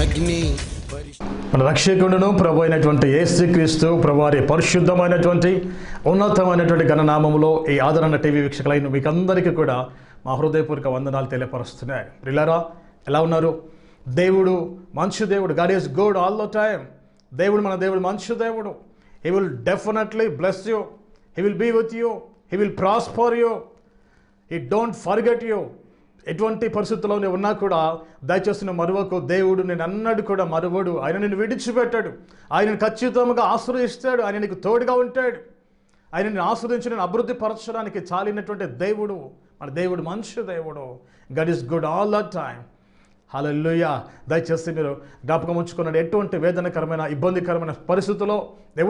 అగ్ని మన రక్షకుడును ప్రభు అయినటువంటి యేసుక్రీస్తు ప్రభువారి పరిశుద్ధమైనటువంటి ఉన్నతమైనటువంటి ఘననామములో ఈ ఆదరణ టీవీ వీక్షకులైన మీకు అందరికీ కూడా మా హృదయపూర్వక వందనాలు తెలియపరుస్తున్నాయి. ప్రియులారా, ఎలా ఉన్నారు? దేవుడు మంచి దేవుడు. God is good all the time. మన దేవుడు మంచి దేవుడు. He will definitely bless you. He will be with you. He will prosper you. He don't forget you. ఎటువంటి పరిస్థితుల్లో నువ్వు ఉన్నా కూడా దయచేసి నువ్వు మరువకు. దేవుడు నేను అన్నాడు కూడా మరువడు. ఆయన నిన్ను విడిచిపెట్టాడు. ఆయనను ఖచ్చితంగా ఆశ్రయిస్తాడు. ఆయన నీకు తోడుగా ఉంటాడు. ఆయన నిన్ను ఆశ్రయించి నేను అభివృద్ధి పరచడానికి చాలినటువంటి దేవుడు. మన దేవుడు మంచి దేవుడు. God is good all the time. Hallelujah. దయచేసి మీరు జ్ఞాపకం ఉంచుకున్నాడు. ఎటువంటి వేదనకరమైన ఇబ్బందికరమైన పరిస్థితుల్లో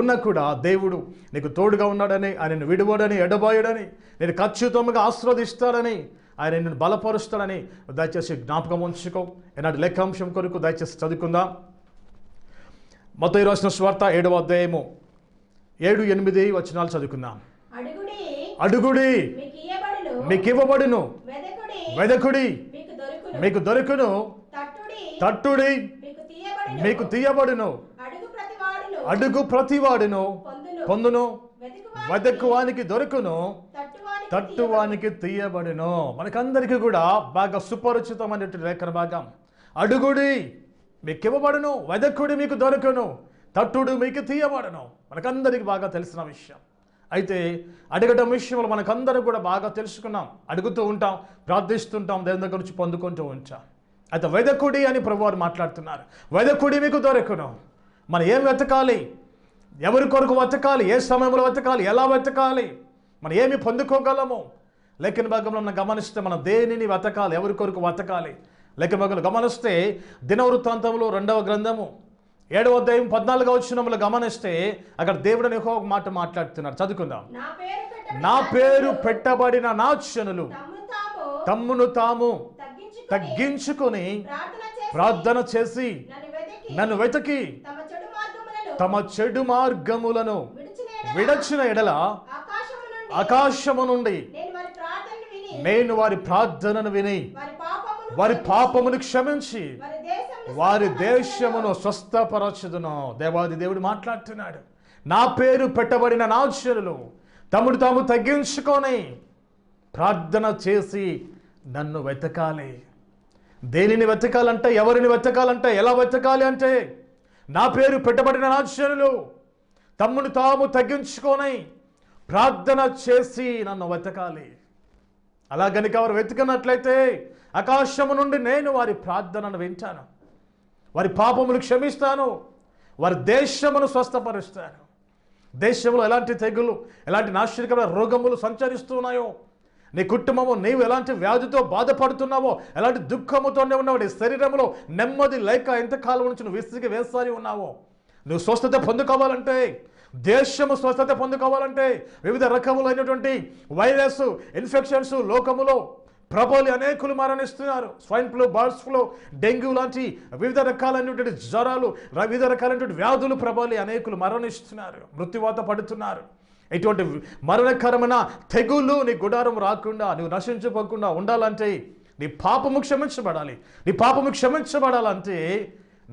ఉన్నా కూడా దేవుడు నీకు తోడుగా ఉన్నాడని, ఆయనను విడువడని, ఎడబాయుడని, నేను ఖచ్చితంగా ఆశీర్వదిస్తాడని, ఆయన నిన్ను బలపరుస్తాడని దయచేసి జ్ఞాపకం ఉంచుకో. ఈనాటి లెక్కాంశం కొరకు దయచేసి చదువుకుందాం. మత్తయి రాసిన సువార్త 7వ అధ్యాయము 7-8 వచనాలు చదువుకుందాం. అడుగుడి మీకు ఇవ్వబడును, వెదకుడి మీకు దొరుకును, తట్టుడి మీకు తీయబడును, అడుగు ప్రతివాడును పొందును, వెదకువానికి దొరుకును, తట్టువానికి తీయబడును. మనకందరికీ కూడా బాగా సుపరిచితమైనటువంటి లేఖన భాగం. అడుగుడి మీకు ఇవ్వబడును, వెదకుడి మీకు దొరుకును, తట్టుడు మీకు తీయబడును. మనకందరికి బాగా తెలిసిన విషయం. అయితే అడగటం విషయంలో మనకందరూ కూడా బాగా తెలుసుకున్నాం. అడుగుతూ ఉంటాం, ప్రార్థిస్తుంటాం, దేవుని దగ్గర నుంచి పొందుకుంటూ ఉంటాం. అయితే వెదకుడి అని ప్రభువారు మాట్లాడుతున్నారు. వెదకుడి మీకు దొరకను. మనం ఏం వెతకాలి? ఎవరి కొరకు వెతకాలి? ఏ సమయంలో వెతకాలి? ఎలా వెతకాలి? మనం ఏమి పొందుకోగలము? లేఖన భాగంలో మనం గమనిస్తే మనం దేనిని వెతకాలి, ఎవరి కొరకు వెతకాలి? లేఖన భాగంలో గమనిస్తే దినవృత్తాంతంలో 2వ గ్రంథము 7వ అధ్యాయం 14వ వచనంలో గమనిస్తే అక్కడ దేవుడు యెహోవా మాట మాట్లాడుతున్నాడు. చదువుకుందాం. నా పేరు పెట్టబడిన నా జనులు తమ్మును తాము తగ్గించుకొని ప్రార్థన చేసి నన్ను వెతకి తమ చెడు మార్గములను విడచిన ఎడల ఆకాశము నుండి నేను వారి ప్రార్థనను విని వారి పాపమును క్షమించి వారి దేశమును స్వస్థపరచుదును. దేవాది దేవుడు మాట్లాడుతున్నాడు. నా పేరు పెట్టబడిన నా జనులు తమను తాము తగ్గించుకొని ప్రార్థన చేసి నన్ను వెతకాలి. దేనిని వెతకాలంటే, ఎవరిని వెతకాలంటే, ఎలా వెతకాలి అంటే, నా పేరు పెట్టబడిన నా జనులు తమ్మును తాము తగ్గించుకొని ప్రార్థన చేసి నన్ను వెతకాలి. అలా గనుక వారు వెతికినట్లయితే ఆకాశము నుండి నేను వారి ప్రార్థనను వింటాను, వారి పాపములు క్షమిస్తాను, వారి దేశమును స్వస్థపరుస్తాను. దేశంలో ఎలాంటి తెగులు, ఎలాంటి నాశనకరమైన రోగములు సంచరిస్తున్నాయో, నీ కుటుంబము నీవు ఎలాంటి వ్యాధితో బాధపడుతున్నావో, ఎలాంటి దుఃఖముతోనే ఉన్నావు, నీ శరీరంలో నెమ్మది లేక ఎంతకాలం నుంచి నువ్వు విసిగి వేసారి ఉన్నావో, నువ్వు స్వస్థత పొందుకోవాలంటే, దేశము స్వస్థత పొందుకోవాలంటే, వివిధ రకములైనటువంటి వైరస్ ఇన్ఫెక్షన్స్ లోకములో ప్రబలి అనేకులు మరణిస్తున్నారు. Swine flu, birds flu, dengue లాంటి వివిధ రకాలైనటువంటి జ్వరాలు, వివిధ రకాలైనటువంటి వ్యాధులు ప్రబలి అనేకులు మరణిస్తున్నారు, మృత్యువాత పడుతున్నారు. ఇటువంటి మరణకరమైన తెగుళ్ళు నీ గుడారం రాకుండా, నువ్వు నశించిపోకుండా ఉండాలంటే నీ పాపము క్షమించబడాలి. నీ పాపము క్షమించబడాలంటే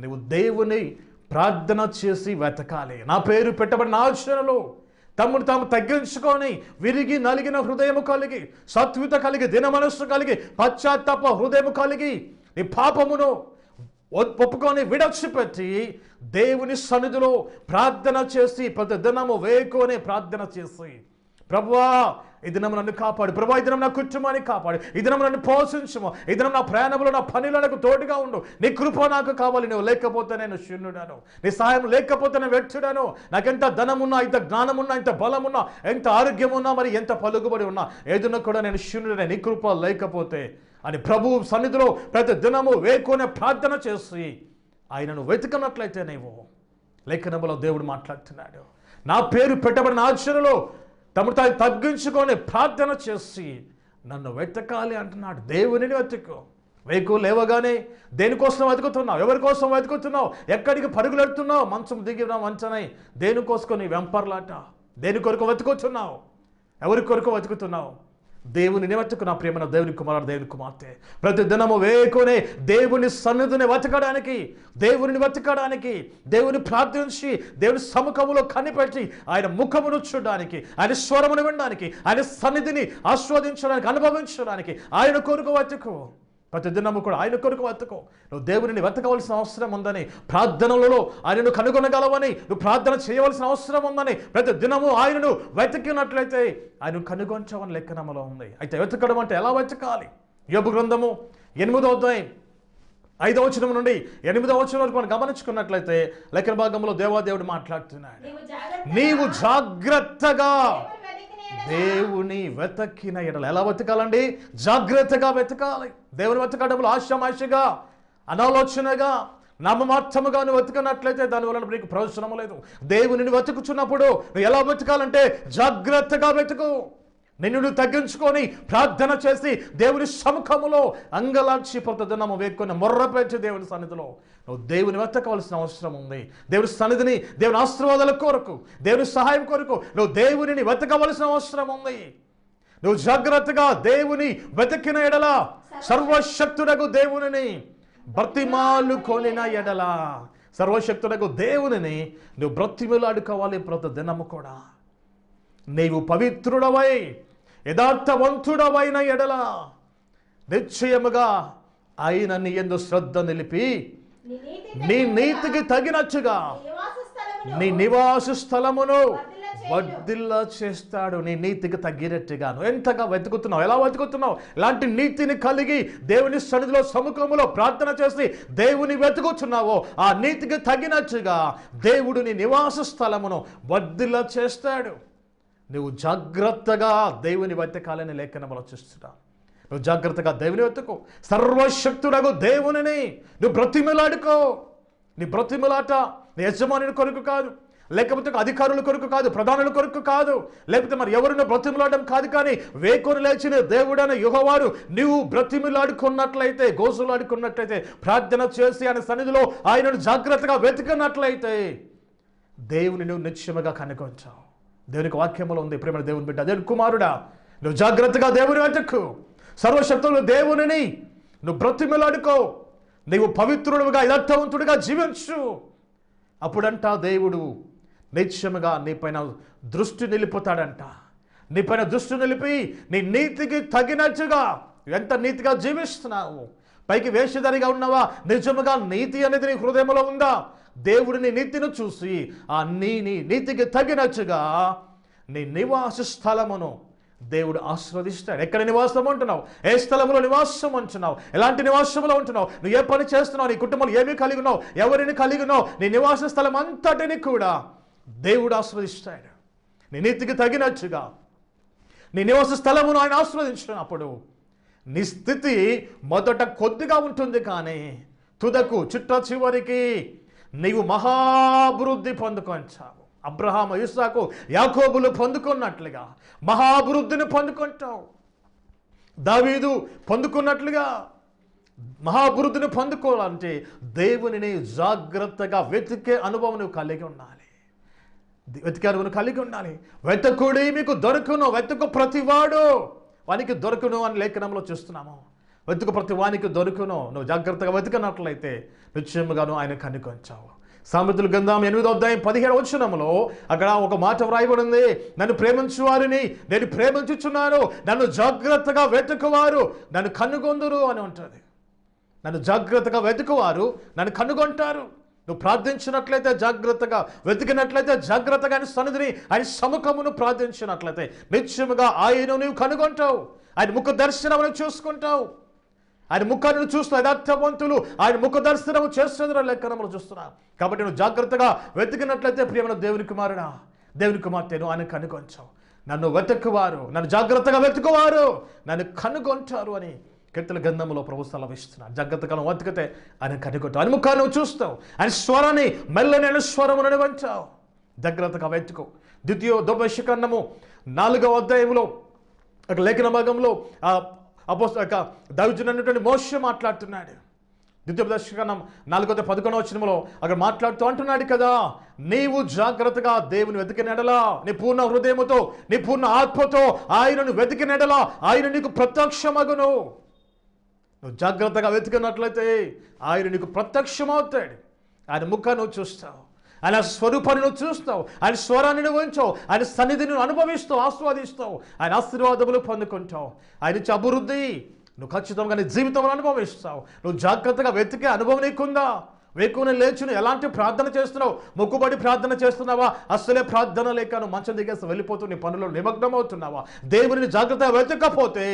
నువ్వు దేవుని ప్రార్థన చేసి వెతకాలి. నా పేరు పెట్టబడిన నా జనులు తమ్మును తాము తగ్గించుకొని విరిగి నలిగిన హృదయము కలిగి, సత్విత కలిగి, దిన మనస్సు కలిగి, పశ్చాత్తాప హృదయము కలిగి నీ పాపమును ఒప్పుకొని విడచిపెట్టి దేవుని సన్నిధిలో ప్రార్థన చేసి ప్రతి దినము వేకునే ప్రార్థన చేసి, ప్రభువా ఈ దినం నన్ను కాపాడు, ప్రభువా ఈ దినం నా కుటుంబాన్ని కాపాడు, ఈ దినం నన్ను పోషించము, ఈ దినం నా ప్రయాణంలో నా పనిలో నాకు తోడుగా ఉండు, నీ కృప నాకు కావాలి, నువ్వు లేకపోతే నేను శూన్యుడాను, నీ సహాయం లేకపోతే నేను వ్యర్థుడాను, నాకెంత ధనమున్నా, ఇంత జ్ఞానమున్నా, ఇంత బలమున్నా, ఎంత ఆరోగ్యమున్నా, మరి ఎంత పలుకుబడి ఉన్నా, ఏదైనా కూడా నేను శూన్యుడనే, నీ కృప లేకపోతే అని ప్రభువు సన్నిధిలో ప్రతి దినము వేకునే ప్రార్థన చేసి ఆయనను వెతుకున్నట్లయితే నీవు, లేఖనములో దేవుడు మాట్లాడుతున్నాడు. నా పేరు పెట్టబడిన నా జనులు తమను తాను తగ్గించుకొని ప్రార్థన చేసి నన్ను వెతకాలి అంటున్నాడు. దేవునిని వెతుకు. వేకు లేవగానే దేనికోసం వెతుకుతున్నావు? ఎవరి కోసం వెతుకుతున్నావు? ఎక్కడికి పరుగులెడుతున్నావు? మంచం దిగిన మంచనై దేనికోసం నీ వెంపర్లాట? దేని కొరకు వెతుకుతున్నావు? ఎవరి కొరకు వెతుకుతున్నావు? దేవుని వెతుకు నా ప్రియమైన దేవుని కుమారుడు, దేవుని కుమార్తె. ప్రతి దినము వేకునే దేవుని సన్నిధిని వెతకడానికి, దేవుని వెతకడానికి, దేవుని ప్రార్థించి దేవుని సముఖములో కనిపెట్టి ఆయన ముఖమును చూడడానికి, ఆయన స్వరమును వినడానికి, ఆయన సన్నిధిని ఆస్వాదించడానికి, అనుభవించడానికి ఆయన కొరకు వెతుకు. ప్రతి దినము కూడా ఆయన కొరకు వెతుకో. నువ్వు దేవుని వెతకవలసిన అవసరం ఉందని, ప్రార్థనలలో ఆయనను కనుగొనగలవని, నువ్వు ప్రార్థన చేయవలసిన అవసరం ఉందని, ప్రతి దినము ఆయనను వెతికినట్లయితే ఆయన కనుగొంచవని లేఖనములో ఉంది. అయితే వెతకడం అంటే ఎలా వెతకాలి? యోబు గ్రంథము 8వ అధ్యాయం 5వ వచనం నుండి 8వ వచనం వరకు మనం గమనించుకున్నట్లయితే లేఖన భాగంలో దేవాదేవుడు మాట్లాడుతున్నాడు. నీవు జాగ్రత్తగా దేవుని వెతకిన ఎడల. ఎలా వెతకాలండి? జాగ్రత్తగా వెతకాలి. దేవుని వెతకడంలో ఆశామాషగా, అనాలోచనగా, నామమాత్రముగా నువ్వు వెతకనట్లయితే దానివల్ల నీకు ప్రయోజనం లేదు. దేవుని వెతుకుచున్నప్పుడు నువ్వు ఎలా వెతకాలంటే జాగ్రత్తగా వెతుకు. నిన్ను తగ్గించుకొని ప్రార్థన చేసి దేవుని సముఖములో అంగలార్చి ప్రతిదినము వేక్కుని మొర్రపెట్టి దేవుని సన్నిధిలో నువ్వు దేవుని వెతకవలసిన అవసరం ఉంది. దేవుని సన్నిధిని, దేవుని ఆశీర్వాదాల కొరకు, దేవుని సహాయం కొరకు నువ్వు దేవునిని వెతకవలసిన అవసరం ఉంది. నువ్వు జాగ్రత్తగా దేవుని వెతకిన ఎడల, సర్వశక్తుడకు దేవునిని బ్రతిమాలు కొనిన ఎడల, సర్వశక్తుడకు దేవునిని నువ్వు బ్రతిమలాడుకోవాలి ప్రతి దినము కూడా. నీవు పవిత్రుడవై యథార్థవంతుడవైన ఎడల నిశ్చయముగా ఆయన నీ యందు శ్రద్ధ నిలిపి నీ నీతికి తగినట్టుగా నీ నివాస స్థలమును వర్ధిల్ల చేస్తాడు. నీ నీతికి తగ్గినట్టుగా నువ్వు ఎంతగా వెతుకుతున్నావు, ఎలా వెతుకుతున్నావు? ఇలాంటి నీతిని కలిగి దేవుని సన్నిధిలో సముఖములో ప్రార్థన చేసి దేవుని వెతుకుతున్నావో ఆ నీతికి తగినట్టుగా దేవుడు నీ నివాస స్థలమును వర్ధిల్ల చేస్తాడు. నువ్వు జాగ్రత్తగా దేవుని వెతకాలని లేఖనములో చూస్తున్నావు. నువ్వు జాగ్రత్తగా దేవుని వెతుకు. సర్వశక్తుడగు దేవునిని నువ్వు బ్రతిమలాడుకో. నీ బ్రతిమలాట నీ యజమాని కొరకు కాదు, లేకపోతే అధికారుల కొరకు కాదు, ప్రధానుల కొరకు కాదు, లేకపోతే మరి ఎవరినో బ్రతిమలాడడం కాదు. కానీ వేకొని లేచిన దేవుడైన యెహోవాను నువ్వు బ్రతిమలాడుకున్నట్లయితే, గోసులాడుకున్నట్లయితే, ప్రార్థన చేసి ఆయన సన్నిధిలో ఆయనను జాగ్రత్తగా వెతుకున్నట్లయితే దేవుని నువ్వు నిశ్చయముగా కనుగొంచావు. దేవునికి వాక్యములో ఉంది, ప్రేమ దేవుని బిడ్డ, దేవుని కుమారుడా, నువ్వు జాగ్రత్తగా దేవుని వెతుకు. సర్వశక్తులు దేవునిని నువ్వు బ్రతిమలాడుకో. నీవు పవిత్రుడుగా యథార్థవంతుడిగా జీవించు. అప్పుడంట దేవుడు నిశ్చయముగా నీపైన దృష్టి నిలిపుతాడంట. నీపైన దృష్టి నిలిపి నీ నీతికి తగినట్టుగా, ఎంత నీతిగా జీవిస్తున్నావు, పైకి వేషధారిగా ఉన్నావా, నిజముగా నీతి అనేది నీ హృదయంలో ఉందా? దేవుడు నీ నీతిని చూసి ఆ నీ నీతికి తగినట్టుగా నీ నివాస స్థలమును దేవుడు ఆశీర్వదిస్తాడు. ఎక్కడ నివాసం ఉంటున్నావు? ఏ స్థలంలో నివాసం ఉంటున్నావు? ఎలాంటి నివాసంలో ఉంటున్నావు? నువ్వు ఏ పని చేస్తున్నావు? నీ కుటుంబంలో ఏమి కలిగి ఉన్నావు? ఎవరిని కలిగి ఉన్నావు? నీ నివాస స్థలం అంతటిని కూడా దేవుడు ఆశీర్వదిస్తాడు. నీ నీతికి తగినట్టుగా నీ నివాస స్థలమును ఆయన ఆశీర్వదించినప్పుడు నీ స్థితి మొదట కొద్దిగా ఉంటుంది, కానీ తుదకు చిట్ట చివరికి నీవు మహాభివృద్ధి పొందుకొంటావు. అబ్రహాము, ఇస్సాకు, యాకోబులు పొందుకున్నట్లుగా మహాభివృద్ధిని పొందుకుంటావు. దావీదు పొందుకున్నట్లుగా మహాభివృద్ధిని పొందుకోవాలంటే దేవునిని జాగ్రత్తగా వెతికే అనుభవం నువ్వు కలిగి ఉండాలి. వెతికే అనుభవం కలిగి ఉండాలి. వెతకుడి మీకు దొరుకును, వెతుకు ప్రతివాడు వానికి దొరుకును అని లేఖనంలో చూస్తున్నాము. వెతుకు ప్రతి వానికి దొరుకును. నువ్వు జాగ్రత్తగా వెతికినట్లయితే నిశ్చయముగాను ఆయన కనుగొంచావు. సామెతల గ్రంథం 8వ అధ్యాయం 17వ వచనములో అక్కడ ఒక మాట వ్రాయబడింది, నన్ను ప్రేమించు వారిని నేను ప్రేమించుచున్నాను, నన్ను జాగ్రత్తగా వెతుకువారు నన్ను కనుగొందురు అని ఉంటుంది. నన్ను జాగ్రత్తగా వెతుకువారు నన్ను కనుగొంటారు. నువ్వు ప్రార్థించినట్లయితే, జాగ్రత్తగా వెతికినట్లయితే, జాగ్రత్తగా ఆయన సన్నిధిని, ఆయన సముఖమును ప్రార్థించినట్లయితే నిశ్చయముగా ఆయన నువ్వు కనుగొంటావు. ఆయన ముఖ దర్శనమును చూసుకుంటావు. ఆయన ముఖాన్ని చూస్తూ యథార్థవంతులు ఆయన ముఖ దర్శనము చేస్తున్న లెక్కనములు చూస్తున్నావు. కాబట్టి నువ్వు జాగ్రత్తగా వెతికినట్లయితే ప్రియమైన దేవుని కుమారుడా, దేవుని కుమార్తెను ఆయన కనుగొంచావు. నన్ను వెతుకువారు, నన్ను జాగ్రత్తగా వెతుకువారు నన్ను కనుగొంటారు అని కీర్తన గ్రంథంలో ప్రభు సెలవిస్తున్నాడు. జాగ్రత్తగా వెతికితే ఆయన కనుగొంటావు. ఆయన ముఖాన్ని నువ్వు చూస్తావు. ఆయన స్వరాన్ని మెల్లనైన స్వరమును వింటావు. జాగ్రత్తగా వెతుకు. ద్వితీయోపదేశకాండము 4వ అధ్యాయంలో లేఖన భాగంలో దైవజనుడు అన్నటువంటి మోషే మాట్లాడుతున్నాడు. ద్వితీయోపదేశకాండం 4:11 అక్కడ మాట్లాడుతూ అంటున్నాడు కదా, నీవు జాగ్రత్తగా దేవుని వెతికిన ఎడలా, నీ పూర్ణ హృదయముతో, నీ పూర్ణ ఆత్మతో ఆయనను వెతికిన ఎడలా ఆయన నీకు ప్రత్యక్షమగును. నువ్వు జాగ్రత్తగా వెతికినట్లయితే ఆయన నీకు ప్రత్యక్షమవుతాడు. ఆయన ముఖాన్ని నువ్వు చూస్తావు, ఆయన స్వరూపాన్ని నువ్వు చూస్తావు, ఆయన స్వరాన్ని నువ్వు వింటావు, ఆయన సన్నిధిని నువ్వు అనుభవిస్తావు, ఆస్వాదిస్తావు, ఆయన ఆశీర్వాదములు పొందుకుంటావు, ఆయన నుంచి అభివృద్ధి నువ్వు ఖచ్చితంగా నీ జీవితంలో అనుభవిస్తావు. నువ్వు జాగ్రత్తగా వెతికే అనుభవం నీకుందా? వేకువనే లేచి నువ్వు ఎలాంటి ప్రార్థన చేస్తున్నావు? మొక్కుబడి ప్రార్థన చేస్తున్నావా? అస్సలే ప్రార్థన లేక నువ్వు మంచం దిగేసి వెళ్ళిపోతూ నీ పనుల్లో నిమగ్నం అవుతున్నావా? దేవుడిని జాగ్రత్తగా వెతకపోతే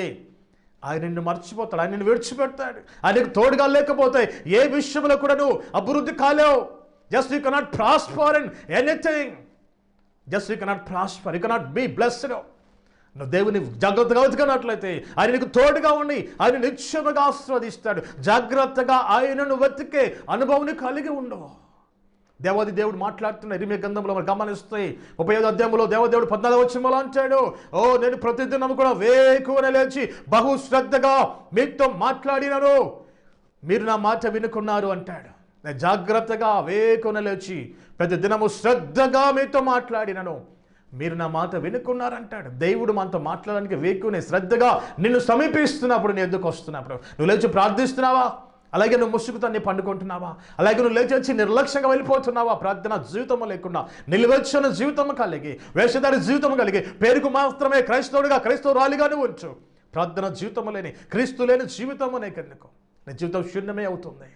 ఆయన నిన్ను మర్చిపోతాడు, ఆయన నిన్ను విడిచిపెడతాడు. ఆయనకు తోడుగా లేకపోతే ఏ విషయంలో కూడా నువ్వు అభివృద్ధి కాలేవు. Just you cannot prosper in anything. Just you cannot prosper, you cannot be blessed. నువ్వు దేవుని జాగ్రత్తగా వెతుకున్నట్లయితే ఆయన నీకు తోడుగా ఉండి ఆయన నిత్యముగా ఆస్వాదిస్తాడు. జాగ్రత్తగా ఆయనను వెతికే అనుభవం కలిగి ఉండవు. దేవాది దేవుడు మాట్లాడుతున్న ఇర్మియా గ్రంథంలో మనం గమనిస్తే 35వ అధ్యాయంలో దేవదేవుడు 14వ వచనంలో అంటాడు, ఓ నేను ప్రతిదినం కూడా వేకువనే లేచి బహు శ్రద్ధగా మీతో మాట్లాడినాను, మీరు నా మాట వినుకున్నారు అంటాడు. నేను జాగ్రత్తగా వేకువనే లేచి ప్రతి దినము శ్రద్ధగా మీతో మాట్లాడినను, మీరు నా మాట వినుకున్నారంటాడు. దేవుడు మనతో మాట్లాడడానికి వేకునే శ్రద్ధగా నిన్ను సమీపిస్తున్నప్పుడు, నీ ఎద్దుకు వస్తున్నప్పుడు నువ్వు లేచి ప్రార్థిస్తున్నావా? అలాగే నువ్వు ముసుగుతో నీ పండుకుంటున్నావా? అలాగే నువ్వు లేచి వచ్చి నిర్లక్ష్యంగా వెళ్ళిపోతున్నావా? ప్రార్థన జీవితము లేకుండా నిలువెచ్చని జీవితము కలిగి, వేషధారి జీవితము కలిగి, పేరుకు మాత్రమే క్రైస్తవుడిగా క్రైస్తవురాలిగా నువ్వు ఉంచు. ప్రార్థన జీవితము లేని, క్రీస్తు లేని జీవితము నీకెందుకు? నీ జీవితం శూన్యమే అవుతుంది.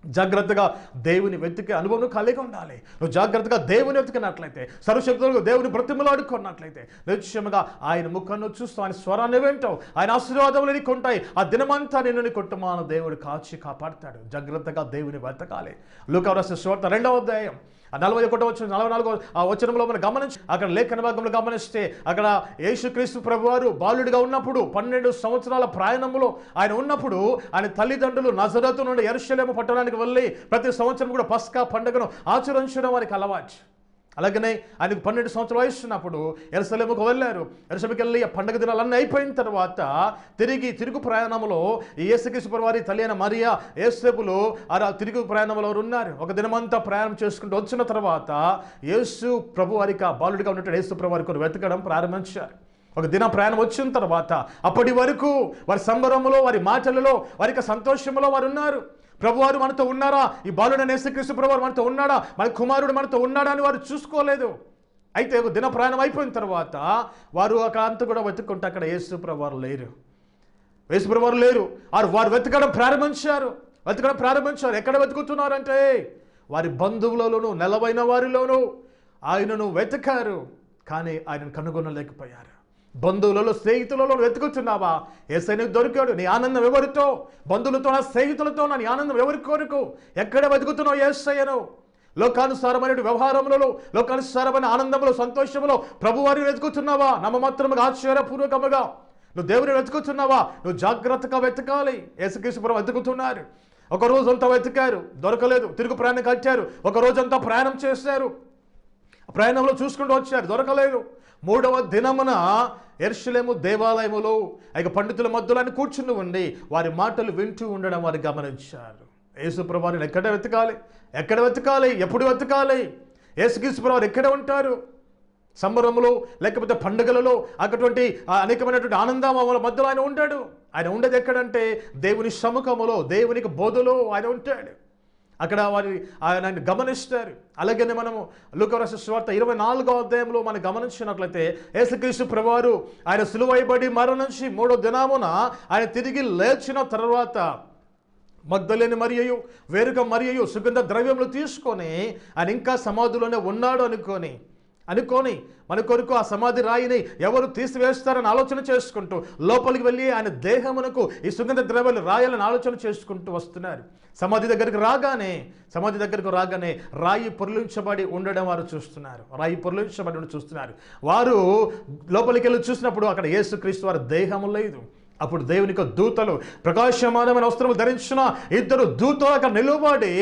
జాగ్రత్తగా దేవుని వెతికే అనుభవం కలిగి ఉండాలి. నువ్వు జాగ్రత్తగా దేవుని వెతికినట్లయితే, సర్వశక్తులకు దేవుని బ్రతిమలాడుకున్నట్లయితే నిశ్చయముగా ఆయన ముఖాన్ని చూస్తావు, ఆయన స్వరాన్ని వింటావు, ఆయన ఆశీర్వాదములు నీకు ఉంటాయి. ఆ దినమంతా నిన్ను నీ కుటుంబాన్ని దేవుడు కాచి కాపాడుతాడు. జాగ్రత్తగా దేవుని వెతకాలి. లూకా రాసిన సువార్త 2వ అధ్యాయం 41వ వచనం 44వ వచనంలో మనం గమనించి, అక్కడ లేఖన భాగంలో గమనిస్తే అక్కడ యేసుక్రీస్తు ప్రభువారు బాలుడిగా ఉన్నప్పుడు 12 సంవత్సరాల ప్రయాణంలో ఆయన ఉన్నప్పుడు ఆయన తల్లిదండ్రులు నజరేతు నుండి యెరూషలేము పట్టణానికి వెళ్ళి ప్రతి సంవత్సరం కూడా పస్కా పండుగను ఆచరించడం వారికి అలవాటు. అలాగనే ఆయనకు 12 సంవత్సరాల వయసు ఉన్నప్పుడు యెరూషలేముకు వెళ్ళారు. యెరూషలేముకి వెళ్ళి ఆ పండుగ దినాలన్నీ అయిపోయిన తర్వాత తిరుగు ప్రయాణంలో యేసుక్రీస్తు ప్రభువారి తల్లి అయిన మరియా యేసేపులు ఆ తిరుగు ప్రయాణంలో ఉన్నారు. ఒక దినమంతా ప్రయాణం చేసుకుంటూ వచ్చిన తర్వాత యేసు ప్రభువారికి ఆ బాలుడిగా ఉన్నట్టు యేసు ప్రభువారికి వెతకడం ప్రారంభించారు. ఒక దిన ప్రయాణం వచ్చిన తర్వాత అప్పటి వరకు వారి సంబరంలో, వారి మాటలలో, వారికి సంతోషంలో వారు ఉన్నారు. ప్రభువారు మనతో ఉన్నారా? ఈ బాలుడైన యేసుక్రీస్తు ప్రభువారు మనతో ఉన్నాడా? మన కుమారుడు మనతో ఉన్నాడా అని వారు చూసుకోలేదు. అయితే ఒక దిన ప్రయాణం అయిపోయిన తర్వాత వారు అక్కడ అంతా కూడా వెతుక్కుంటే అక్కడ యేసు ప్రభువారు లేరు. యేసు ప్రభువారు లేరు. వారు వెతకడం ప్రారంభించారు. ఎక్కడ వెతుకుతున్నారంటే వారి బంధువులలోనూ, నెలవైన వారిలోనూ ఆయనను వెతకారు, కానీ ఆయనను కనుగొనలేకపోయారు. బంధువులలో, స్నేహితులలో వెతుకుతున్నావా? యేసయ్య దొరికాడు. నీ ఆనందం ఎవరితో? బంధువులతో, నా స్నేహితులతో నీ ఆనందం ఎవరి కొరకు? ఎక్కడ వెతుకుతున్నావు యేసయ్యను? లోకానుసారమైన వ్యవహారములలో, లోకానుసారమైన ఆనందములో, సంతోషములో ప్రభువారిని వెతుకుతున్నావా? నమ్మమాత్రముగా, ఆశ్చర్యపూర్వకముగా నువ్వు దేవుని వెతుకుతున్నావా? నువ్వు జాగ్రత్తగా వెతకాలి. యేసుక్రీస్తు ప్రభువు వెతుకుతున్నారు. ఒక రోజంతా వెతికారు, దొరకలేదు. తిరుగు ప్రయాణం కట్టారు. ఒక రోజంతా ప్రయాణం చేశారు. ప్రయాణంలో చూసుకుంటూ వచ్చారు, దొరకలేదు. 3వ దినమున యెరూషలేము దేవాలయములో పండితుల మధ్యలో ఆయన కూర్చుని ఉండి వారి మాటలు వింటూ ఉండడం వారు గమనించారు. యేసు ప్రభువారిని ఎక్కడ వెతకాలి? ఎప్పుడు వెతకాలి? యేసుక్రీస్తు ప్రభువారు ఎక్కడ ఉంటారు? సంబరములో లేకపోతే పండుగలలో అటువంటి అనేకమైనటువంటి ఆనందముల మధ్యలో ఆయన ఉంటాడు. ఆయన ఉండేది ఎక్కడంటే దేవుని సముఖములో, దేవునికి బోధలో ఆయన ఉంటాడు. అక్కడ ఆయన గమనిస్తారు. అలాగనే మనము లూకా రాసిన సువార్త 24వ అధ్యాయంలో మనం గమనించినట్లయితే యేసుక్రీస్తు ప్రభువారు ఆయన సిలువైబడి మరణించి 3వ దినమున ఆయన తిరిగి లేచిన తర్వాత మగ్దలేని మరియయు, వేరొక మరియయు సుగంధ ద్రవ్యములు తీసుకొని ఆయన ఇంకా సమాధిలోనే ఉన్నాడు అనుకొని మన కొరకు ఆ సమాధి రాయిని ఎవరు తీసివేస్తారని ఆలోచన చేసుకుంటూ లోపలికి వెళ్ళి ఆయన దేహమునకు ఈ సుగంధ ద్రవ్యాలు రాయాలని ఆలోచన చేసుకుంటూ వస్తున్నారు. సమాధి దగ్గరకు రాగానే రాయి పొర్లించబడి ఉండడం వారు చూస్తున్నారు. వారు లోపలికి వెళ్ళి చూసినప్పుడు అక్కడ యేసుక్రీస్తు వారి దేహము లేదు. అప్పుడు దేవునికి దూతలు, ప్రకాశమానమైన వస్త్రము ధరించిన 2 దూతలు అక్కడ నిలబడి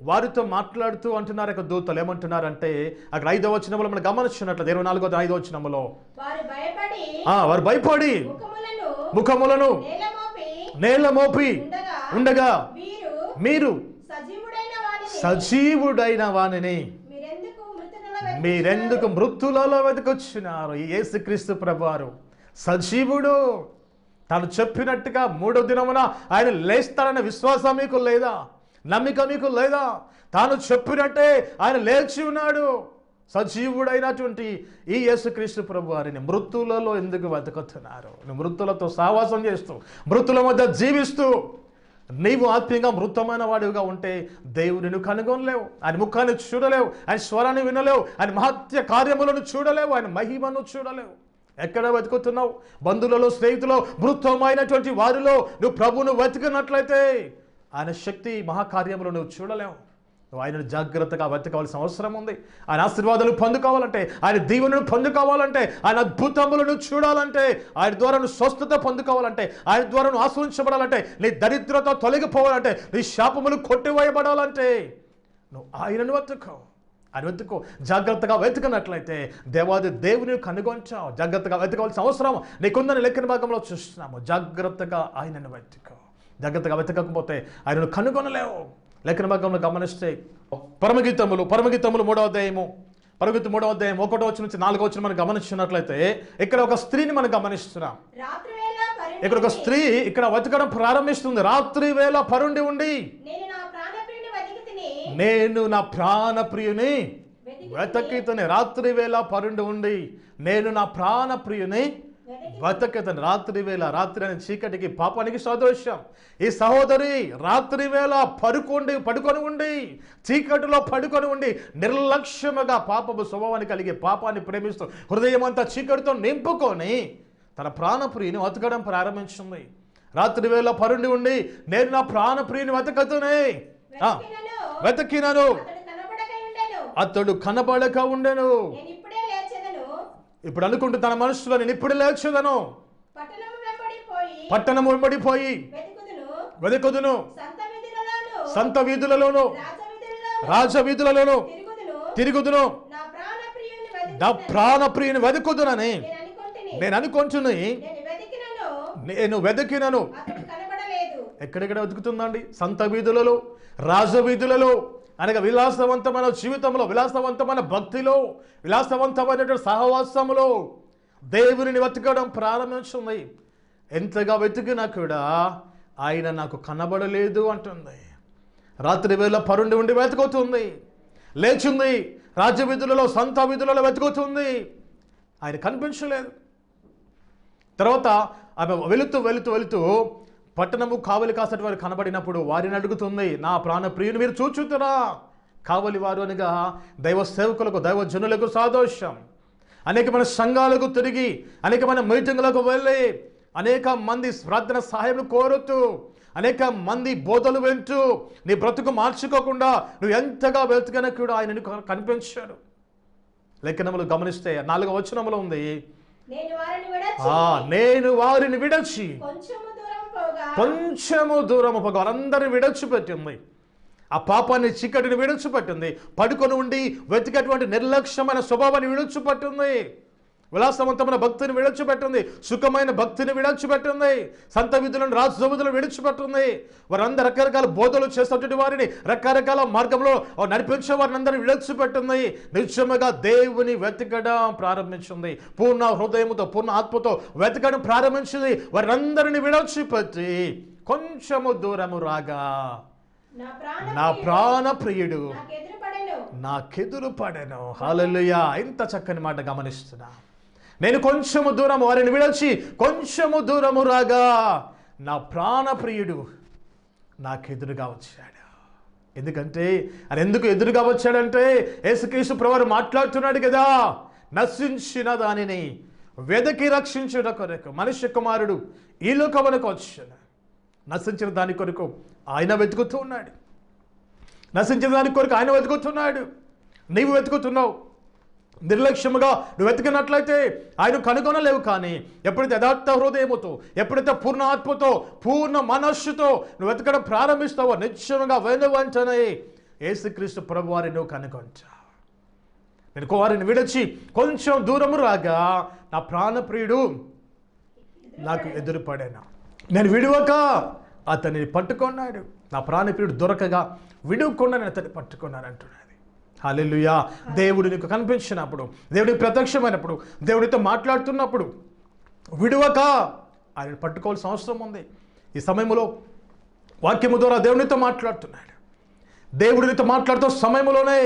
వారితో మాట్లాడుతూ అంటున్నారు. అక్కడ దూతలు ఏమంటున్నారంటే అక్కడ 5వ వచనంలో మనం గమనించినట్లు 24వ 5వ వచనంలో వారు భయపడి ముఖములను నేల మోపి ఉండగా మీరు సజీవుడైన వానిని మీరెందుకు మృతులలో వెతుకొచ్చినారు? ఈ యేసుక్రీస్తు ప్రభువారు సజీవుడు. తాను చెప్పినట్టుగా మూడో దినమున ఆయన లేస్తాడన్న విశ్వాసం మీకు లేదా? నమ్మిక మీకు లేదా? తాను చెప్పినట్టే ఆయన లేచి ఉన్నాడు. సజీవుడైనటువంటి ఈ యేసుక్రీస్తు ప్రభువారిని మృతులలో ఎందుకు వెతుకుతున్నారు? మృతులతో సహవాసం చేస్తూ, మృతుల మధ్య జీవిస్తూ, నీవు ఆత్మీయంగా మృతమైన వాడివిగా ఉంటే దేవుడిని కనుగొనలేవు, ఆయన ముఖాన్ని చూడలేవు, ఆయన స్వరాన్ని వినలేవు, ఆయన మహత్య కార్యములను చూడలేవు, ఆయన మహిమను చూడలేవు. ఎక్కడ వెతుకుతున్నావు? బంధువులలో, స్నేహితులు, మృతమైనటువంటి వారిలో నువ్వు ప్రభువును వెతికినట్లయితే ఆయన శక్తి మహాకార్యములు నువ్వు చూడలేవు. నువ్వు ఆయనను జాగ్రత్తగా వెతకవలసిన అవసరం ఉంది. ఆయన ఆశీర్వాదాలు పొందుకోవాలంటే, ఆయన దీవెనను పొందుకోవాలంటే, ఆయన అద్భుతములను చూడాలంటే, ఆయన ద్వారా నువ్వు స్వస్థత పొందుకోవాలంటే, ఆయన ద్వారా నువ్వు ఆశ్రయించబడాలంటే, నీ దరిద్రత తొలగిపోవాలంటే, నీ శాపములు కొట్టివేయబడాలంటే నువ్వు ఆయనను వెతుకో. ఆయన వెతుకో. జాగ్రత్తగా వెతుకున్నట్లయితే దేవాది దేవుని కనుగొంచావు. జాగ్రత్తగా వెతకవలసిన అవసరం నీకుందని లేఖన భాగంలో చూస్తున్నాము. జాగ్రత్తగా ఆయనను వెతుకో. జాగ్రత్తగా వెతకకపోతే ఆయనను కనుగొనలేవు. లేఖన భాగంలో గమనిస్తే పరమగీతములు 3వ అధ్యాయము, పరమగీతం 3వ అధ్యాయం 1వ వచనం నుంచి 4వ వచనం మనం గమనించినట్లయితే ఇక్కడ ఒక స్త్రీని మనం గమనిస్తున్నాం. ఇక్కడ ఒక స్త్రీ ఇక్కడ వెతకడం ప్రారంభిస్తుంది. రాత్రి వేళ పరుండి ఉండి, నేను నా ప్రాణప్రియుని వెతకితని. రాత్రి వేళ పరుండి ఉండి, నేను నా ప్రాణప్రియుని వెతకితని. రాత్రి వేళ, రాత్రి అనే చీకటికి పాపానికి సాదృశ్యం. ఈ సహోదరి రాత్రి వేళ పడుకొని ఉండి, చీకటిలో పడుకొని ఉండి, నిర్లక్ష్యముగా పాపపు స్వభావాన్ని కలిగి పాపాన్ని ప్రేమిస్తూ హృదయం అంతా చీకటితో నింపుకొని తన ప్రాణప్రియుని వెతకడం ప్రారంభించింది. రాత్రి వేళ పరుండి ఉండి, నేను నా ప్రాణప్రియుని వెతకినను, అతడు కనబడక ఉండెను. ఇప్పుడు అనుకుంటూ తన మనసులో, నేను ఇప్పుడు లేచేదను, పట్టణము వెంబడిపోయి వెతుకుదును, సంత వీధులలోను రాజవీధులలోను తిరుగుదును, నా ప్రాణప్రియుని వెతుకుదునని నేను అనుకుంటుని, నేను వెతికినను. ఎక్కడెక్కడ వెతుకుతుందండి? సంత వీధులలో, రాజవీధులలో, అనగా విలాసవంతమైన జీవితంలో, విలాసవంతమైన భక్తిలో, విలాసవంతమైనటువంటి సహవాసములో దేవుని వెతకడం ప్రారంభించింది. ఎంతగా వెతికినా కూడా ఆయన నాకు కనబడలేదు అంటుంది. రాత్రి వేళ పరుండి ఉండి వెతుకుతుంది, లేచింది, రాజవీధులలో, సంత వీధులలో వెతుకుతుంది, ఆయన కనిపించలేదు. తర్వాత ఆమె వెళుతూ పట్టణము కావలి కాసటి వారు కనబడినప్పుడు వారిని అడుగుతుంది, నా ప్రాణప్రియుని మీరు చూచుతురా? కావలి వారు అనగా దైవ సేవకులకు, దైవ జనులకు సాదృశ్యం. అనేకమైన సంఘాలకు తిరిగి, అనేకమైన మీటింగులకు వెళ్ళి, అనేక మంది ప్రార్థన సహాయం కోరుతూ, అనేక మంది బోధలు వింటూ నీ బ్రతుకు మార్చుకోకుండా నువ్వు ఎంతగా వెతుకన కూడా ఆయన కనిపించాడు. లేఖనములు గమనిస్తే 4వ వచనములో ఉంది, నేను వారిని విడచి కొంచెము దూరము పోగా. వారందరిని విడచిపెట్టింది. ఆ పాపాన్ని, చీకటిని విడిచిపెట్టింది. పడుకొని ఉండి వెతికేటువంటి నిర్లక్ష్యమైన స్వభావాన్ని విడిచిపెట్టింది. విలాసవంతమైన భక్తిని విడిచిపెట్టింది. సుఖమైన భక్తిని విడిచిపెట్టింది. సంత విధులను, రాజవిధులను విడిచిపెట్టింది. వారందరూ రకరకాల బోధలు చేసేటువంటి వారిని, రకరకాల మార్గంలో నడిపించే వారిని అందరినీ విడిచిపెట్టింది. నిజముగా దేవుని వెతకడం ప్రారంభించింది. పూర్ణ హృదయముతో, పూర్ణ ఆత్మతో వెతకడం ప్రారంభించింది. వారందరిని విడిచిపెట్టి కొంచెము దూరము రాగా, నా ప్రాణప్రియుడు నాకెదురు పడెను. హల్లెలూయా! ఇంత చక్కని మాట గమనిస్తున్నా. నేను కొంచెము దూరం వారిని విడచి కొంచెము దూరము రాగా, నా ప్రాణప్రియుడు నాకెదురుగా వచ్చాడు. ఎందుకంటే ఆయన ఎందుకు ఎదురుగా వచ్చాడంటే, యేసుక్రీస్తు ప్రభువు మాట్లాడుతున్నాడు కదా, నశించిన దానిని వెదకి రక్షించుట కొరకు మనుష్య కుమారుడు ఈ లోకమునకు వచ్చాడు. నశించిన దాని కొరకు ఆయన వెతుకుతూ ఉన్నాడు. నశించిన దాని కొరకు ఆయన వెతుకుతున్నాడు. నీవు వెతుకుతున్నావు. నిర్లక్ష్యముగా నువ్వు వెతికినట్లయితే ఆయన కనుగొనలేవు. కానీ ఎప్పుడైతే యథార్థ హృదయముతో, ఎప్పుడైతే పూర్ణ ఆత్మతో, పూర్ణ మనస్సుతో నువ్వు వెతకడం ప్రారంభిస్తావో, నిశ్చయంగా వెంటనే యేసుక్రీస్తు ప్రభువారి నువ్వు కనుగొంటావు. నేను వారిని విడిచి కొంచెం దూరము రాగా, నా ప్రాణప్రియుడు నాకు ఎదురుపడాను. నేను విడువక అతనిని పట్టుకున్నాడు. నా ప్రాణప్రియుడు దొరకగా విడువకుండా నేను అతన్ని పట్టుకున్నాను అంటున్నది. హల్లెలూయా. దేవుడు నీకు కనిపించినప్పుడు, దేవుడికి ప్రత్యక్షమైనప్పుడు, దేవుడితో మాట్లాడుతున్నప్పుడు విడువక ఆయన పట్టుకోవాల్సిన అవసరం ఉంది. ఈ సమయంలో వాక్యము ద్వారా దేవునితో మాట్లాడుతున్నాడు. దేవుడితో మాట్లాడుతున్న సమయంలోనే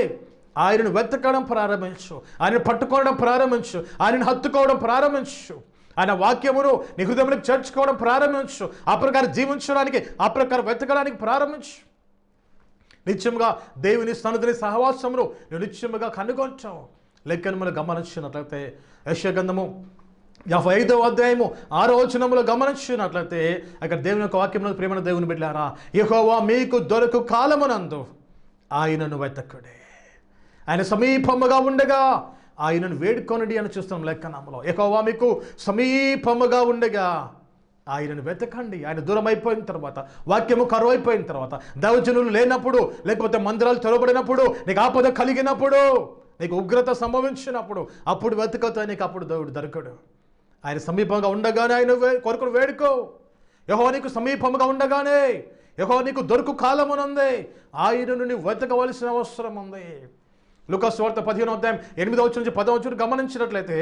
ఆయనను వెతకడం ప్రారంభించు, ఆయనను పట్టుకోవడం ప్రారంభించు, ఆయనను హత్తుకోవడం ప్రారంభించు, ఆయన వాక్యమును నీ హృదయంలోకి చేర్చుకోవడం ప్రారంభించు, ఆ ప్రకారం జీవించడానికి, ఆ ప్రకారం వెతకడానికి ప్రారంభించు. నిత్యముగా దేవుని సన్నిధిని సహవాసమును నువ్వు నిత్యముగా కనుగొంటావు. లెక్కను మనం గమనించినట్లయితే యెషయా గ్రంథము 55వ అధ్యాయము 6వ వచనములో గమనించినట్లయితే అక్కడ దేవుని యొక్క వాక్యమును ప్రేమను దేవుని బిడ్డలారా, యెహోవా మీకు దొరకు కాలమునందు ఆయనను వెతకుడే, ఆయన సమీపముగా ఉండగా ఆయనను వేడుకొనడి అని చూస్తున్నాం లేఖనములో. యెహోవా మీకు సమీపముగా ఉండగా ఆయనను వెతకండి. ఆయన దూరం అయిపోయిన తర్వాత, వాక్యము కరువైపోయిన తర్వాత, దైవజనులు లేనప్పుడు, లేకపోతే మందిరాలు తెరవబడినప్పుడు, నీకు ఆపద కలిగినప్పుడు, నీకు ఉగ్రత సంభవించినప్పుడు, అప్పుడు వెతుకుతా నీకు అప్పుడు దేవుడు దొరకడు. ఆయన సమీపంగా ఉండగానే ఆయన కొరకును వేడుకో. యెహోవా నీకు సమీపముగా ఉండగానే, యెహోవా నీకు దొరకు కాలమునుంది, ఆయనను నీవు వెతకవలసిన అవసరం ఉంది. లూకా సువార్త 15వ అధ్యాయం 8వ వచనం నుంచి 10వ వచనం గమనించినట్లయితే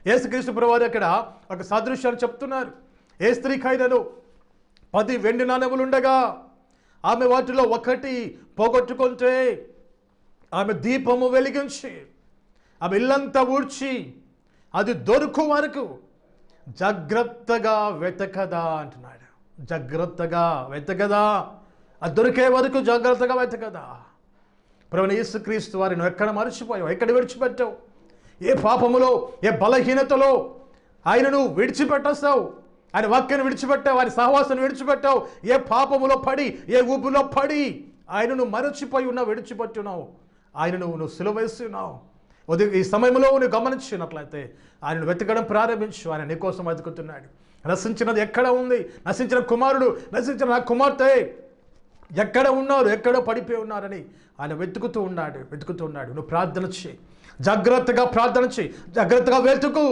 యేసుక్రీస్తు ప్రభువారు అక్కడ ఒక సాదృశ్యాన్ని చెప్తున్నారు. ఏ స్త్రీకైనను 10 వెండి నాణెములు ఉండగా ఆమె వాటిలో ఒకటి పోగొట్టుకుంటే ఆమె దీపము వెలిగించి ఆమె ఇల్లంతా ఊడ్చి అది దొరుకు వరకు జాగ్రత్తగా వెతకదా అంటున్నాడు. జాగ్రత్తగా వెతకదా, అది దొరికే వరకు జాగ్రత్తగా వెతకదా. ప్రభువైన యేసుక్రీస్తు వారిని ఎక్కడ మర్చిపోయావు, ఎక్కడ విడిచిపెట్టావు, ఏ పాపములో, ఏ బలహీనతలో ఆయనను విడిచిపెట్టేస్తావు, ఆయన వాక్యాన్ని విడిచిపెట్టావు, ఆయన సహవాసాన్ని విడిచిపెట్టావు, ఏ పాపములో పడి, ఏ ఊబులో పడి ఆయనను మరచిపోయి ఉన్నావు, విడిచిపెట్టి ఉన్నావు, ఆయనను నువ్వు సిలువ వేసి ఉన్నావు. ఈ సమయంలో నువ్వు గమనించినట్లయితే ఆయనను వెతకడం ప్రారంభించు. ఆయన నీకోసం వెతుకుతున్నాడు. నశించినది ఎక్కడ ఉంది, నశించిన కుమారుడు, నశించిన నా కుమార్తె ఎక్కడ ఉన్నారు, ఎక్కడో పడిపోయి ఉన్నారని ఆయన వెతుకుతూ ఉన్నాడు. నువ్వు ప్రార్థన చేయి, జాగ్రత్తగా ప్రార్థన చేయి, జాగ్రత్తగా వెతుకు.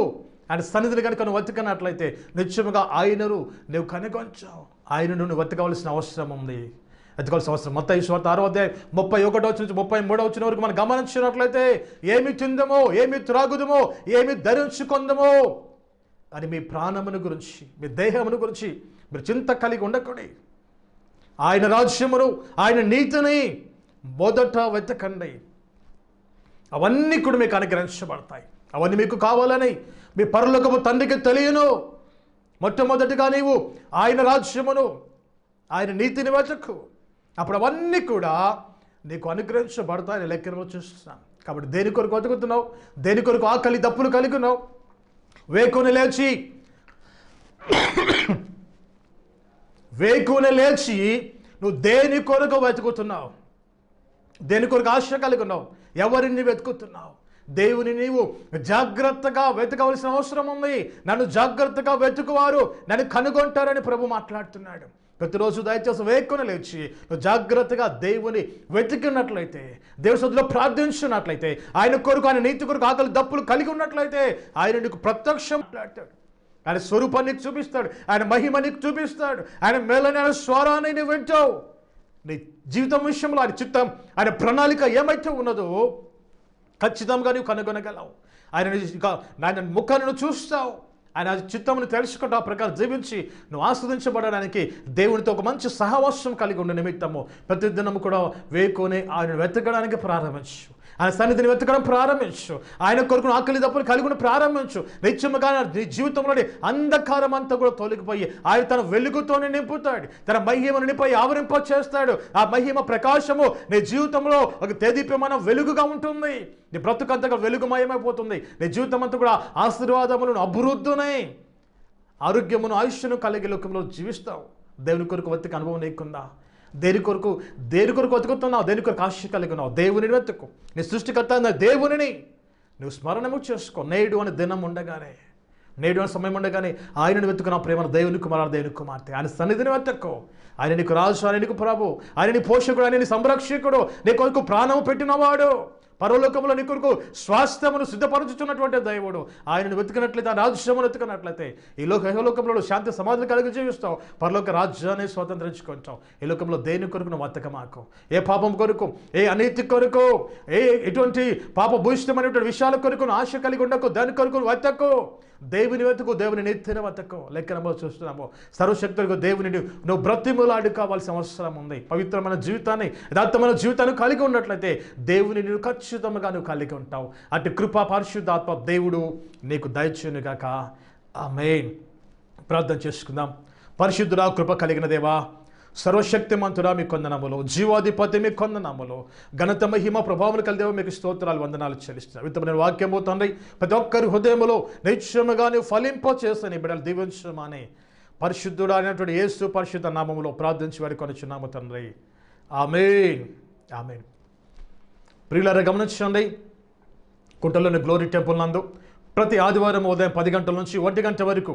ఆయన సన్నిధిని కనుక నువ్వు వెతకనట్లయితే నిత్యముగా ఆయనను నువ్వు కనుగొంచావు. ఆయనను నువ్వు వెతకవలసిన అవసరం ఉంది, వెతకవలసిన అవసరం. మత్తయి సువార్త 6వ అధ్యాయం 31వ నుంచి 33వ వచనం వరకు మనం గమనించినట్లయితే ఏమి తిందమో, ఏమి త్రాగుదమో, ఏమి ధరించుకుందమో అని మీ ప్రాణమును గురించి, మీ దేహమును గురించి మీరు చింత కలిగి ఉండకూడదు. ఆయన రాజ్యమును, ఆయన నీతిని మొదట వెతకండి, అవన్నీ కూడా మీకు అనుగ్రహించబడతాయి. అవన్నీ మీకు కావాలని మీ పరలోకపు తండ్రికి తెలియను. మొట్టమొదటిగా నీవు ఆయన రాజ్యమును, ఆయన నీతిని వెతకు, అప్పుడు అవన్నీ కూడా నీకు అనుగ్రహించబడతాయని లెక్కను చూస్తున్నాను. కాబట్టి దేని కొరకు వెతుకుతున్నావు, దేని కొరకు ఆకలి దప్పులు కలిగి ఉన్నావు? వేకుని లేచి నువ్వు దేని కొరకు వెతుకుతున్నావు, దేని కొరకు ఆశ కలిగి ఉన్నావు, ఎవరిని వెతుకుతున్నావు? దేవుని నీవు జాగ్రత్తగా వెతకవలసిన అవసరం ఉంది. నన్ను జాగ్రత్తగా వెతుకువారు నన్ను కనుగొంటారని ప్రభు మాట్లాడుతున్నాడు. ప్రతిరోజు దయచేసి వేకుని లేచి నువ్వు జాగ్రత్తగా దేవుని వెతికినట్లయితే, దేవుని సన్నిధిలో ప్రార్థించినట్లయితే, ఆయన కొరకు, ఆయన నీతి కొరకు ఆకలి దప్పులు కలిగి ఉన్నట్లయితే ఆయన నీకు ప్రత్యక్షం మాట్లాడతాడు. ఆయన స్వరూపాన్ని నీకు చూపిస్తాడు, ఆయన మహిమ నీకు చూపిస్తాడు, ఆయన మేలైన స్వరాన్ని నువ్వు వింటావు. నీ జీవితం విషయంలో ఆయన చిత్తం, ఆయన ప్రణాళిక ఏమైతే ఉన్నదో ఖచ్చితంగా నువ్వు కనుగొనగలవు. ఆయన ముఖాన్ని చూస్తావు, ఆయన చిత్తమును తెలుసుకుంటూ ఆ ప్రకారం జీవించి నువ్వు ఆస్వాదించబడడానికి దేవునితో ఒక మంచి సహవాసం కలిగి ఉండే నిమిత్తము ప్రతిదినము కూడా వేకుని ఆయన వెతకడానికి ప్రారంభించు, ఆయన సన్నిధిని వెతకడం ప్రారంభించు, ఆయన కొరకు ఆకలి దప్పులు కలిగి ఉండి ప్రారంభించు. నిత్యముగా నీ జీవితంలోని అంధకారం అంతా కూడా తొలగిపోయి ఆయన తన వెలుగుతోనే నింపుతాడు, తన మహిమను నింపి ఆవరింప చేస్తాడు. ఆ మహిమ ప్రకాశము నీ జీవితంలో ఒక తేదీప్యమైన వెలుగుగా ఉంటుంది. నీ బ్రతుకంతగా వెలుగుమయమైపోతుంది. నీ జీవితం అంతా కూడా ఆశీర్వాదములను, అభివృద్ధిని, ఆరోగ్యమును, ఆయుష్ను కలిగే లోకంలో జీవిస్తావు. దేవుని కొరకు వెతికే అనుభవం నీకుందా? దేని కొరకు వెతుకుతున్నావు? దేని కొరకు ఆశ కలిగి ఉన్నావు? దేవుని వెతుకు. నీ సృష్టికర్త అన్న దేవుని నువ్వు స్మరణము చేసుకో. నేడు అని దినం ఉండగానే, నేడు అని సమయం ఉండగానే ఆయనను వెతుకున్న ప్రేమ దేవుని కుమారుడు, దేవుని కుమార్తె, ఆయన సన్నిధిని వెతుక్కో. ఆయన నీకు రాజు, ఆయన నీకు ప్రభు, ఆయన నీ పోషకుడు, ఆయన నీ సంరక్షకుడు, నీ కొరకు ప్రాణము పెట్టినవాడు, పరలోకంలో నీ కొరకు స్వాస్థ్యమును సిద్ధపరచుచున్నటువంటి దేవుడు. ఆయనను వెతుకున్నట్లయితే, ఆ రాజ్యమును వెతుకున్నట్లయితే ఈ ఇహలోకంలో శాంతి సమాధానం కలిగి జీవిస్తావు, పరలోక రాజ్యాన్ని స్వతంత్రించుకుంటావు. ఈ లోకంలో దేని కొరకు నువ్వు వెతకమాకు. ఏ పాపం కొరకు, ఏ అనీతి కొరకు, ఎటువంటి పాప భూయిష్టమైనటువంటి విషయాల కొరకు నువ్వు ఆశ కలిగి ఉండకు. దాని కొరకు నువ్వు వెతకు. దేవుని వెతుకు, దేవుని నెత్తిన వెతకు. లెక్కనమో చూస్తున్నాము, సర్వశక్తులకు దేవుని నువ్వు బ్రతిములాడు కావాల్సిన అవసరం ఉంది. పవిత్రమైన జీవితాన్ని, యథార్థమైన జీవితాన్ని కలిగి ఉన్నట్లయితే దేవుని నువ్వు ఖచ్చితంగా నువ్వు కలిగి ఉంటావు. అటు కృపా పరిశుద్ధాత్మ దేవుడు నీకు దయచేయునుగాక. ఆమేన్. ప్రార్థన చేసుకుందాం. పరిశుద్ధుడా, కృప కలిగిన దేవా, సర్వశక్తిమంతుడా, మీ కొందనములు, జీవాధిపతి మీ కొందనములు, ఘనత మహిమ ప్రభావములు కలిదేవో మీకు స్తోత్రాలు, వందనాలు చెల్లిస్తున్నాను. విత్తమైన వాక్యము తండ్రి ప్రతి ఒక్కరి హృదయములో నిత్యముగా నీవు ఫలింప చేస్తాను. ఈ బిడ్డలు దీవించమని పరిశుద్ధుడు అయినటువంటి యేసు పరిశుద్ధ నామములో ప్రార్థించి వేడుకొనుచున్నాము తండ్రి. ఆమేన్. ఆమేన్. ప్రియులారా, గమనించండి, కుంటలోని గ్లోరీ టెంపుల్ నందు ప్రతి ఆదివారం ఉదయం 10 గంటల నుంచి 1 గంట వరకు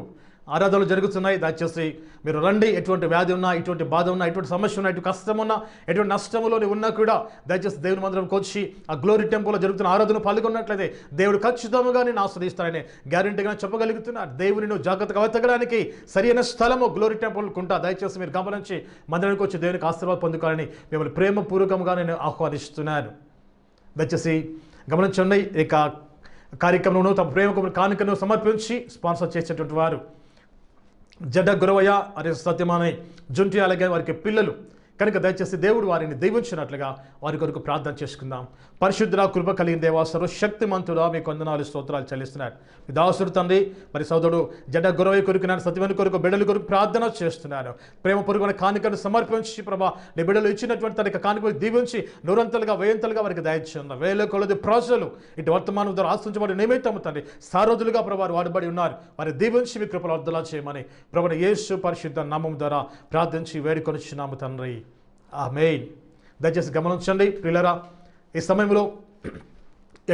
ఆరాధనలు జరుగుతున్నాయి. దయచేసి మీరు రండి. ఎటువంటి వ్యాధి ఉన్నా, ఎటువంటి బాధ ఉన్నా, ఎటువంటి సమస్య ఉన్నా, ఎటువంటి కష్టం ఉన్నా, ఎటువంటి నష్టంలోని ఉన్నా కూడా దయచేసి దేవుని మందిరంకి వచ్చి ఆ గ్లోరీ టెంపుల్లో జరుగుతున్న ఆరాధన పాల్గొన్నట్లయితే దేవుడు ఖచ్చితంగా నేను ఆస్వాదిస్తానని గ్యారెంటీగా చెప్పగలుగుతున్నారు. దేవుని నువ్వు జాగ్రత్తగా వెతకడానికి సరైన స్థలము గ్లోరీ టెంపుల్ కుంటా. దయచేసి మీరు గమనించి మందిరానికి వచ్చి దేవునికి ఆశీర్వాదం పొందుకోవాలని మిమ్మల్ని ప్రేమపూర్వకంగా నేను ఆహ్వానిస్తున్నాను. దయచేసి గమనించండి, ఇక కార్యక్రమంలో తమ ప్రేమకు కానుకను సమర్పించి స్పాన్సర్ చేసేటువంటి వారు జడ్డ గురవయ్య, అరే సత్యమాని, జుంటి, అలాగే వారికి పిల్లలు కనుక దయచేసి దేవుడు వారిని దీవించినట్లుగా వారి కొరకు ప్రార్థన చేసుకుందాం. పరిశుద్ధుడా, కృప కలిగిన దేవా, సర్వశక్తిమంతుడా, మీ వందనాలు స్తోత్రాలు చెల్లిస్తున్నాడు. మీ దాసుడు తండ్రి మరి సోదరుడు జడ్డ గురవయ్య కొరకు, సత్యమని కొరకు, బిడ్డల కొరకు ప్రార్థన చేస్తున్నాను. ప్రేమపూర్వకమైన కానుకను సమర్పించి ప్రభా నీ బిడ్డలు ఇచ్చినటువంటి తన కానుకలు దీవించి నూరంతలుగా వేయంతలుగా వారికి దయచేస్తున్నారు. వేల కొలది ప్రజలు ఇటు వర్తమానం ద్వారా ఆశించబడి నిమిత్తము తండ్రి సారోజులుగా ప్రభావారు వాడబడి ఉన్నారు. వారి దీవించి మీ కృపలు అర్థలా చేయమని ప్రభువైన యేసు పరిశుద్ధ నామం ద్వారా ప్రార్థించి వేడుకొనుచున్నాము తండ్రి. ఆమేన్. దయచేసి గమనించండి ప్రియులారా, ఈ సమయంలో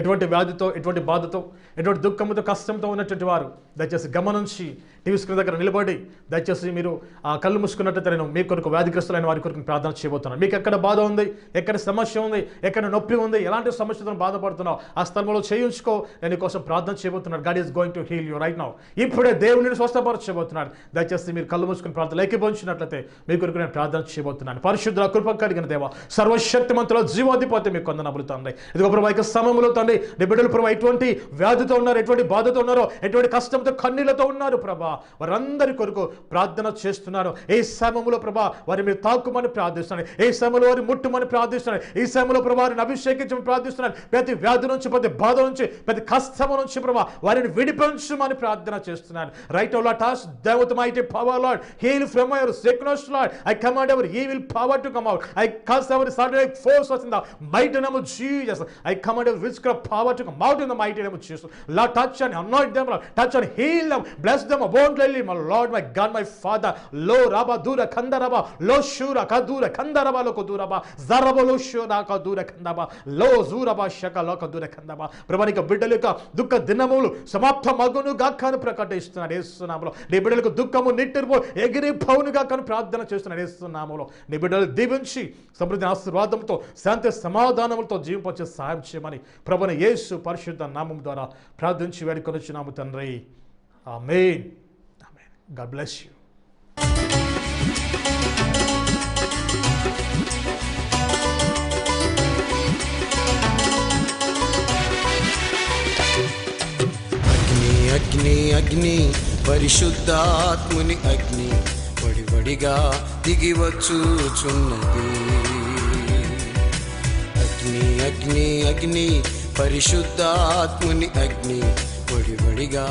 ఎటువంటి వ్యాధితో, ఎటువంటి బాధతో, ఎటువంటి దుఃఖంతో, కష్టంతో ఉన్నటువంటి వారు దయచేసి గమనించి టీవీ స్క్రీన్ దగ్గర నిలబడి దయచేసి మీరు ఆ కళ్ళు మూసుకున్నట్లయితే నేను మీ కొరకు వ్యాధిగ్రస్తులైన వారి కొరకు ప్రార్థన చేయబోతున్నాను. మీకు ఎక్కడ బాధ ఉంది, ఎక్కడ సమస్య ఉంది, ఎక్కడ నొప్పి ఉంది, ఎలాంటి సమస్యతో బాధపడుతున్నావు ఆ స్థలంలో చేయించుకో. నేను కోసం ప్రార్థన చేయబోతున్నాను. God is going to heal you right now. ఇప్పుడే దేవుడిని స్వస్థపరచబోతున్నాడు. దయచేసి మీరు కళ్ళు మూసుకుని ప్రార్థన ఏకీభవించినట్లయితే మీ కొరకు నేను ప్రార్థన చేయబోతున్నాను. పరిశుద్ధ కృప కలిగిన దేవా, సర్వశక్తిమంతుల జీవాధిపతి మీకు వందనములు తండ్రి. ఇదిగో ప్రభా, ఇక సమయంలో తండ్రి నీ బిడ్డలు ప్రభా ఎటువంటి వ్యాధితో ఉన్నారు, ఎటువంటి బాధతో ఉన్నారో, ఎటువంటి కష్టంతో కన్నీళ్లతో ఉన్నారు ప్రభా, వారందరి కొరకు ప్రార్థన చేస్తున్నారు. ఏ సమయంలో ప్రభా వారి మీరు తాకుమని ప్రార్థిస్తున్నాను. ఏ సమయంలో వారిని ముట్టుమని ప్రార్థిస్తున్నాను. ఈ సమయంలో ప్రభా వారిని అభిషేకించమని ప్రార్థిస్తున్నాను. ప్రతి వ్యాధి నుంచి, ప్రతి బాధ నుంచి, ప్రతి కష్టము నుంచి ప్రభా వారిని విడిపించమని ప్రార్థన చేస్తున్నాను. రైట్ అవుట్ టాస్ దేవత mighty power lord, heal from your sickness lord. I command every evil power to come out. I cast every satanic force in the mighty name of Jesus. I command every witchcraft power to come out in the mighty name of Jesus. Lord, touch and anoint them, Lord. Touch and heal them. Bless them abundantly, my Lord, my God, my Father. Lo raba dura kandaraba, lo shura kadura kandaraba lo koduraba, zaraba lo shura kadura kandaba, lo zuraba shaka lo kadura kandaba. ప్రభానికి బిడ్డల యొక్క దుఃఖ దినములు సమాప్తమగును గాక అని ప్రకటిస్తున్నాడు యేసు నామములో. నీ బిడ్డలకు దుఃఖము నిట్టెరుపు ఎగిరిపోవును గాక అని ప్రార్థన చేస్తున్నాడు యేసు నామములో. నీ బిడ్డలు దీవించి సమృద్ధి ఆశీర్వాదంతో, శాంతి సమాధానములతో జీవింపచే సహాయం చేయమని ప్రభువైన యేసు పరిశుద్ధ నామం ద్వారా ప్రార్థించి వేడుకొనుచున్నాము తండ్రి. Amen. Amen. God bless you. అగ్ని అగ్ని పరిశుద్ధాత్ముని అగ్ని వడివడిగా దిగి వచ్చుచున్నది. అగ్ని అగ్ని అగ్ని పరిశుద్ధాత్ముని అగ్ని వడివడిగా